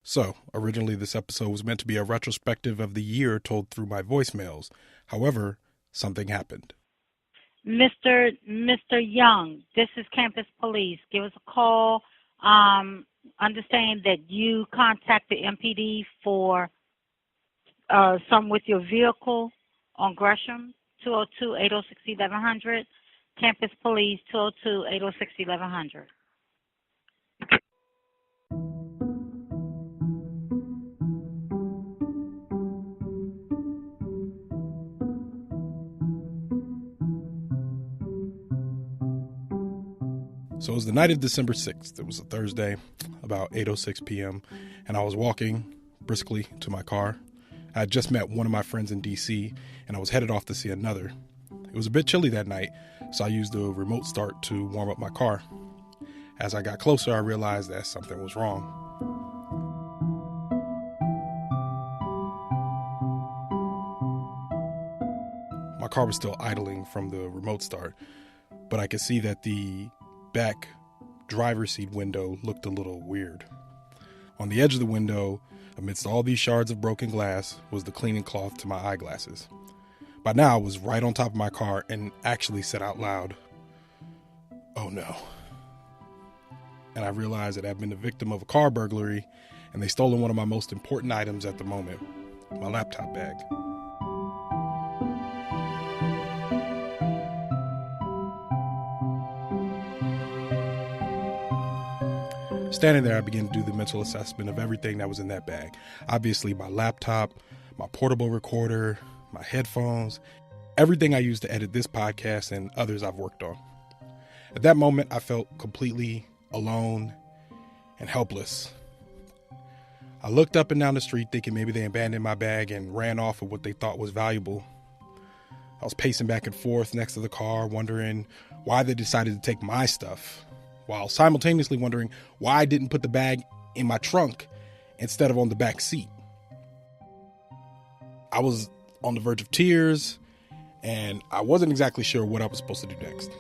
So, originally this episode was meant to be a retrospective of the year told through my voicemails. However, something happened. Mr. Young, this is Campus Police. Give us a call. Understand that you contacted MPD for some with your vehicle on Gresham, 202-806-1100. Campus Police, 202-806-1100. So it was the night of December 6th. It was a Thursday, about 8:06 p.m., and I was walking briskly to my car. I had just met one of my friends in D.C., and I was headed off to see another. It was a bit chilly that night, so I used the remote start to warm up my car. As I got closer, I realized that something was wrong. My car was still idling from the remote start, but I could see that the back driver's seat window looked a little weird. On the edge of the window, amidst all these shards of broken glass, was the cleaning cloth to my eyeglasses. By now, I was right on top of my car and actually said out loud, "Oh no." And I realized that I'd been the victim of a car burglary, and they stolen one of my most important items at the moment, my laptop bag. Standing there, I began to do the mental assessment of everything that was in that bag. Obviously, my laptop, my portable recorder, my headphones, everything I used to edit this podcast and others I've worked on. At that moment, I felt completely alone and helpless. I looked up and down the street thinking maybe they abandoned my bag and ran off with what they thought was valuable. I was pacing back and forth next to the car, wondering why they decided to take my stuff, while simultaneously wondering why I didn't put the bag in my trunk instead of on the back seat. I was on the verge of tears, and I wasn't exactly sure what I was supposed to do next.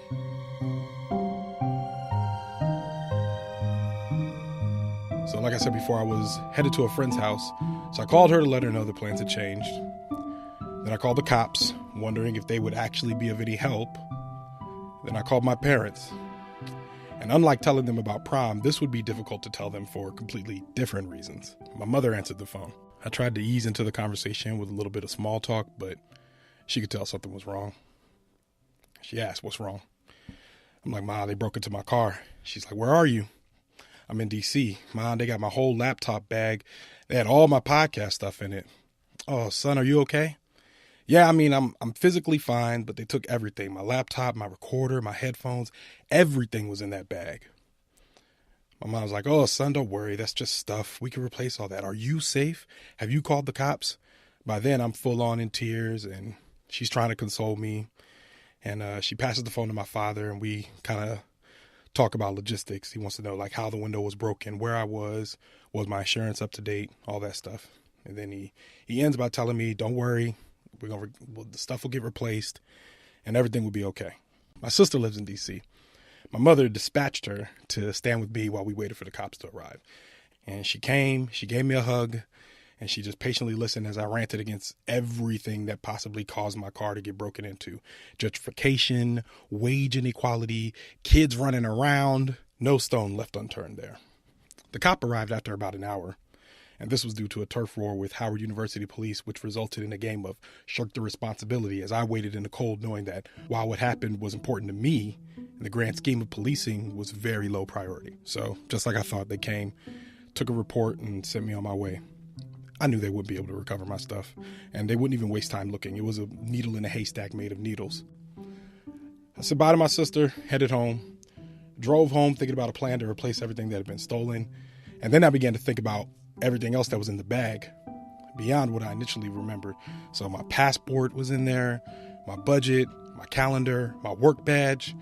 So like I said before, I was headed to a friend's house, so I called her to let her know the plans had changed. Then I called the cops, wondering if they would actually be of any help. Then I called my parents. And unlike telling them about prom, this would be difficult to tell them for completely different reasons. My mother answered the phone. I tried to ease into the conversation with a little bit of small talk, but she could tell something was wrong. She asked, "What's wrong?" I'm like, "Ma, they broke into my car." She's like, "Where are you?" "I'm in D.C. Ma, they got my whole laptop bag. They had all my podcast stuff in it." "Oh, son, are you okay?" "Yeah, I mean, I'm physically fine, but they took everything. My laptop, my recorder, my headphones, everything was in that bag." My mom was like, "Oh, son, don't worry. That's just stuff. We can replace all that. Are you safe? Have you called the cops?" By then, I'm full on in tears, and she's trying to console me. And she passes the phone to my father, and we kind of talk about logistics. He wants to know, like, how the window was broken, where I was my insurance up to date, all that stuff. And then he ends by telling me, "Don't worry. The stuff will get replaced and everything will be okay." My sister lives in D.C. My mother dispatched her to stand with me while we waited for the cops to arrive. And she came, she gave me a hug, and she just patiently listened as I ranted against everything that possibly caused my car to get broken into. Gentrification, wage inequality, kids running around, no stone left unturned there. The cop arrived after about an hour. And this was due to a turf war with Howard University police, which resulted in a game of shirk the responsibility as I waited in the cold knowing that while what happened was important to me, in the grand scheme of policing was very low priority. So just like I thought, they came, took a report, and sent me on my way. I knew they wouldn't be able to recover my stuff, and they wouldn't even waste time looking. It was a needle in a haystack made of needles. I said bye to my sister, headed home, drove home thinking about a plan to replace everything that had been stolen, and then I began to think about everything else that was in the bag beyond what I initially remembered. So my passport was in there, my budget, my calendar, my work badge.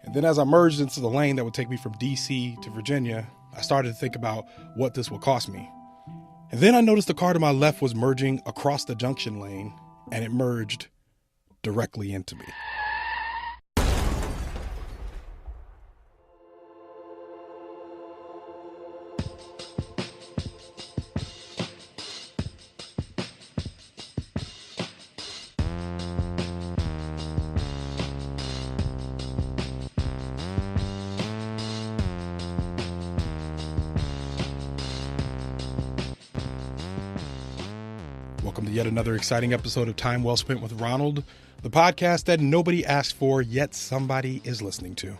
And then as I merged into the lane that would take me from DC to Virginia, I started to think about what this would cost me. And then I noticed the car to my left was merging across the junction lane, and it merged directly into me. Welcome to yet another exciting episode of Time Well Spent with Ronald, the podcast that nobody asked for, yet somebody is listening to.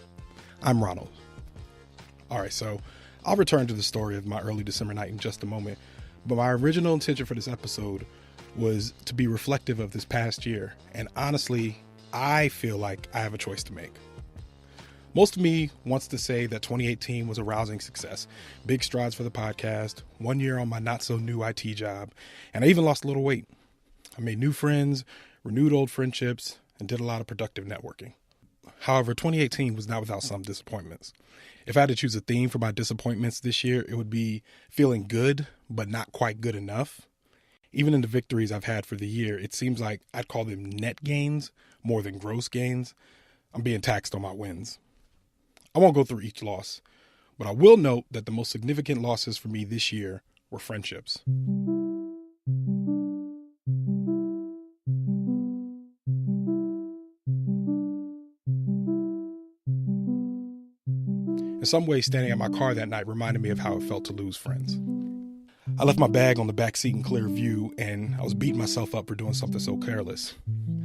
I'm Ronald. All right, so I'll return to the story of my early December night in just a moment, but my original intention for this episode was to be reflective of this past year, and honestly, I feel like I have a choice to make. Most of me wants to say that 2018 was a rousing success. Big strides for the podcast, 1 year on my not-so-new IT job, and I even lost a little weight. I made new friends, renewed old friendships, and did a lot of productive networking. However, 2018 was not without some disappointments. If I had to choose a theme for my disappointments this year, it would be feeling good, but not quite good enough. Even in the victories I've had for the year, it seems like I'd call them net gains more than gross gains. I'm being taxed on my wins. I won't go through each loss, but I will note that the most significant losses for me this year were friendships. In some ways, standing at my car that night reminded me of how it felt to lose friends. I left my bag on the back seat in clear view, and I was beating myself up for doing something so careless.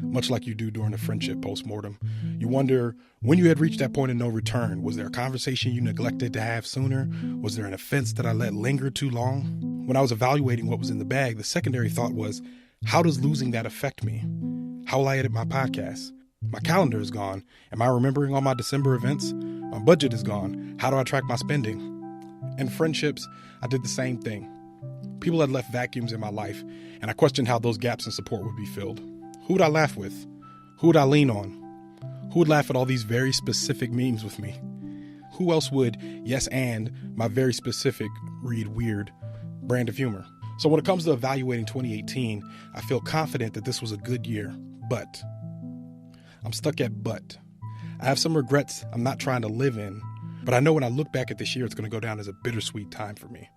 Much like you do during a friendship postmortem. You wonder, when you had reached that point of no return, was there a conversation you neglected to have sooner? Was there an offense that I let linger too long? When I was evaluating what was in the bag, the secondary thought was, how does losing that affect me? How will I edit my podcast? My calendar is gone. Am I remembering all my December events? My budget is gone. How do I track my spending? In friendships, I did the same thing. People had left vacuums in my life, and I questioned how those gaps in support would be filled. Who would I laugh with? Who would I lean on? Who would laugh at all these very specific memes with me? Who else would, yes and, my very specific, read weird, brand of humor? So when it comes to evaluating 2018, I feel confident that this was a good year, but I'm stuck at but. I have some regrets I'm not trying to live in, but I know when I look back at this year, it's going to go down as a bittersweet time for me.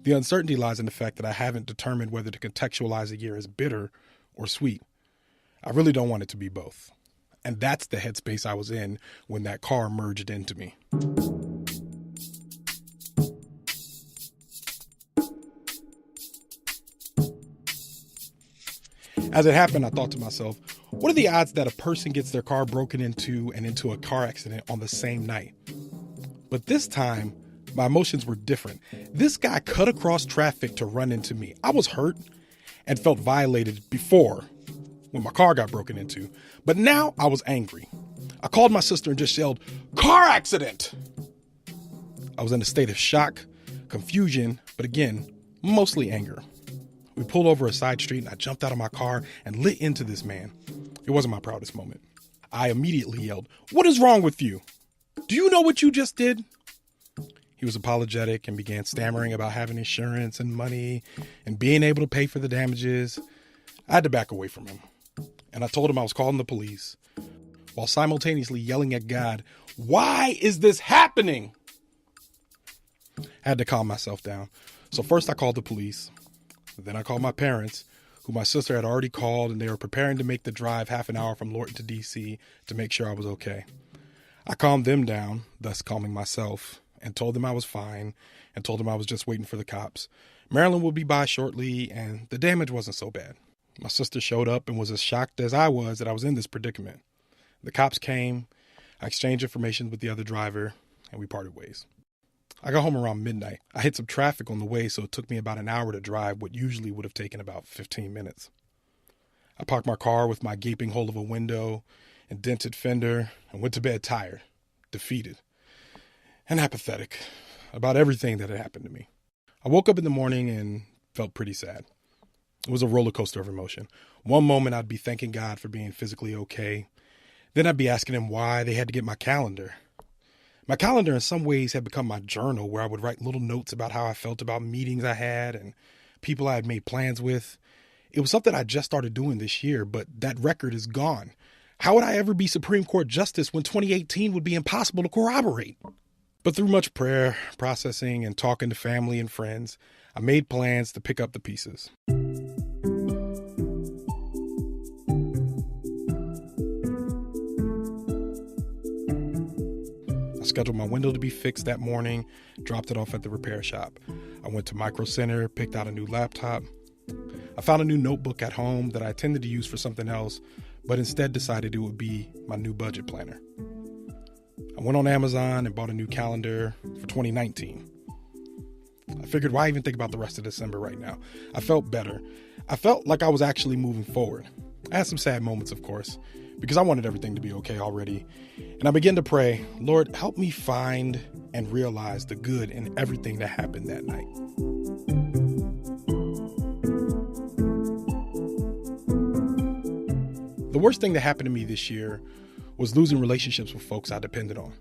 The uncertainty lies in the fact that I haven't determined whether to contextualize a year as bitter or sweet. I really don't want it to be both. And that's the headspace I was in when that car merged into me. As it happened, I thought to myself, what are the odds that a person gets their car broken into and into a car accident on the same night? But this time, my emotions were different. This guy cut across traffic to run into me. I was hurt and felt violated before when my car got broken into. But now I was angry. I called my sister and just yelled, "Car accident!" I was in a state of shock, confusion, but again, mostly anger. We pulled over a side street and I jumped out of my car and lit into this man. It wasn't my proudest moment. I immediately yelled, "What is wrong with you? Do you know what you just did?" He was apologetic and began stammering about having insurance and money and being able to pay for the damages. I had to back away from him. And I told him I was calling the police while simultaneously yelling at God, "Why is this happening?" I had to calm myself down. So first I called the police. Then I called my parents, who my sister had already called, and they were preparing to make the drive half an hour from Lorton to D.C. to make sure I was okay. I calmed them down, thus calming myself, and told them I was fine, and told them I was just waiting for the cops. Marilyn would be by shortly, and the damage wasn't so bad. My sister showed up and was as shocked as I was that I was in this predicament. The cops came, I exchanged information with the other driver, and we parted ways. I got home around midnight. I hit some traffic on the way, so it took me about an hour to drive what usually would have taken about 15 minutes. I parked my car with my gaping hole of a window and dented fender and went to bed tired, defeated, and apathetic about everything that had happened to me. I woke up in the morning and felt pretty sad. It was a roller coaster of emotion. One moment I'd be thanking God for being physically okay. Then I'd be asking him why they had to get my calendar. My calendar in some ways had become my journal where I would write little notes about how I felt about meetings I had and people I had made plans with. It was something I just started doing this year, but that record is gone. How would I ever be Supreme Court Justice when 2018 would be impossible to corroborate? But through much prayer, processing, and talking to family and friends, I made plans to pick up the pieces. I scheduled my window to be fixed that morning, dropped it off at the repair shop. I went to Micro Center, picked out a new laptop. I found a new notebook at home that I intended to use for something else, but instead decided it would be my new budget planner. I went on Amazon and bought a new calendar for 2019. I figured, why even think about the rest of December right now? I felt better. I felt like I was actually moving forward. I had some sad moments, of course, because I wanted everything to be okay already. And I began to pray, Lord, help me find and realize the good in everything that happened that night. The worst thing that happened to me this year was losing relationships with folks I depended on.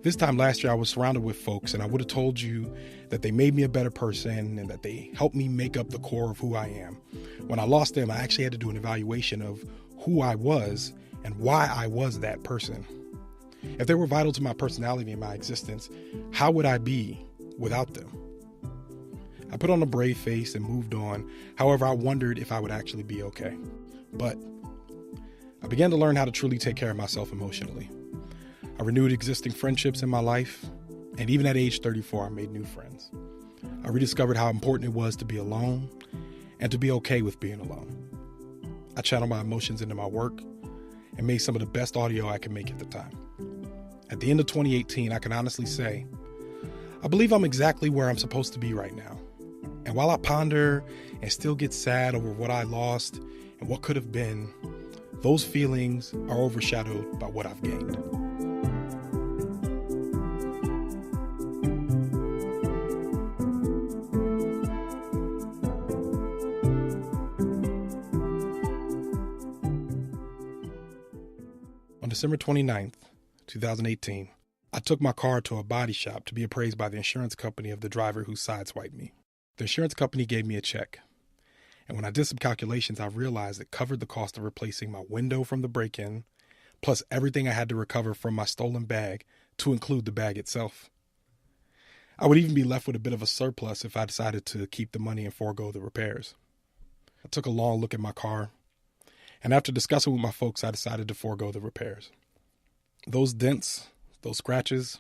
This time last year, I was surrounded with folks, and I would have told you that they made me a better person and that they helped me make up the core of who I am. When I lost them, I actually had to do an evaluation of who I was and why I was that person. If they were vital to my personality and my existence, how would I be without them? I put on a brave face and moved on. However, I wondered if I would actually be okay. But I began to learn how to truly take care of myself emotionally. I renewed existing friendships in my life, and even at age 34, I made new friends. I rediscovered how important it was to be alone and to be okay with being alone. I channeled my emotions into my work and made some of the best audio I could make at the time. At the end of 2018, I can honestly say, I believe I'm exactly where I'm supposed to be right now. And while I ponder and still get sad over what I lost and what could have been, those feelings are overshadowed by what I've gained. On December 29th, 2018, I took my car to a body shop to be appraised by the insurance company of the driver who sideswiped me. The insurance company gave me a check. And when I did some calculations, I realized it covered the cost of replacing my window from the break-in, plus everything I had to recover from my stolen bag to include the bag itself. I would even be left with a bit of a surplus if I decided to keep the money and forego the repairs. I took a long look at my car, and after discussing with my folks, I decided to forego the repairs. Those dents, those scratches,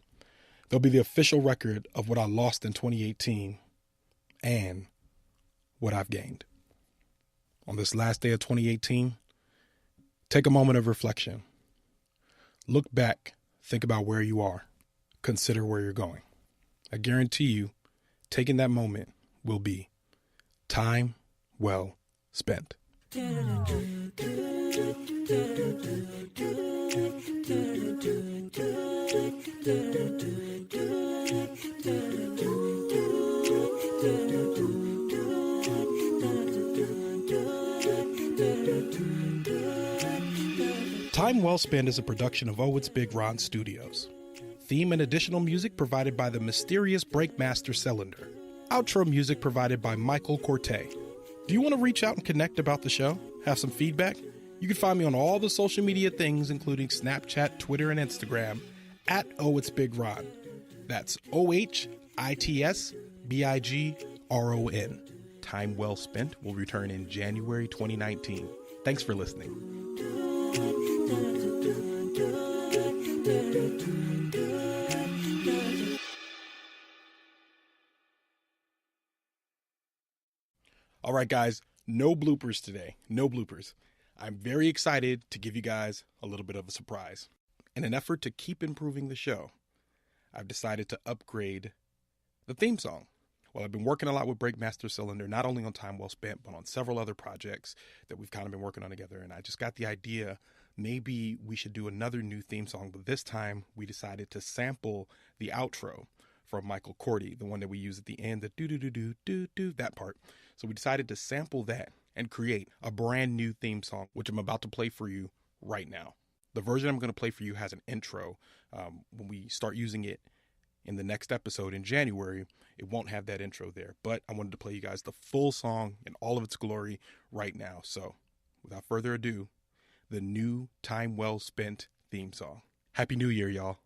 they'll be the official record of what I lost in 2018 and what I've gained. On this last day of 2018, take a moment of reflection. Look back, think about where you are, consider where you're going. I guarantee you, taking that moment will be time well spent. Time Well Spent is a production of OhitsBigRon Studios. Theme and additional music provided by the mysterious Breakmaster Cylinder. Outro music provided by Michael Corte. Do you want to reach out and connect about the show? Have some feedback? You can find me on all the social media things, including Snapchat, Twitter, and Instagram, at OhitsBigRon. That's OhitsBigRon. Time Well Spent will return in January 2019. Thanks for listening. All right, guys, no bloopers today. No bloopers. I'm very excited to give you guys a little bit of a surprise. In an effort to keep improving the show, I've decided to upgrade the theme song. Well, I've been working a lot with Breakmaster Cylinder, not only on Time Well Spent, but on several other projects that we've kind of been working on together. And I just got the idea, maybe we should do another new theme song, but this time we decided to sample the outro from Michael Corte, the one that we use at the end, the do-do-do-do-do-do, that part. So we decided to sample that and create a brand new theme song, which I'm about to play for you right now. The version I'm going to play for you has an intro. When we start using it in the next episode in January, it won't have that intro there. But I wanted to play you guys the full song in all of its glory right now. So without further ado, the new Time Well Spent theme song. Happy New Year, y'all.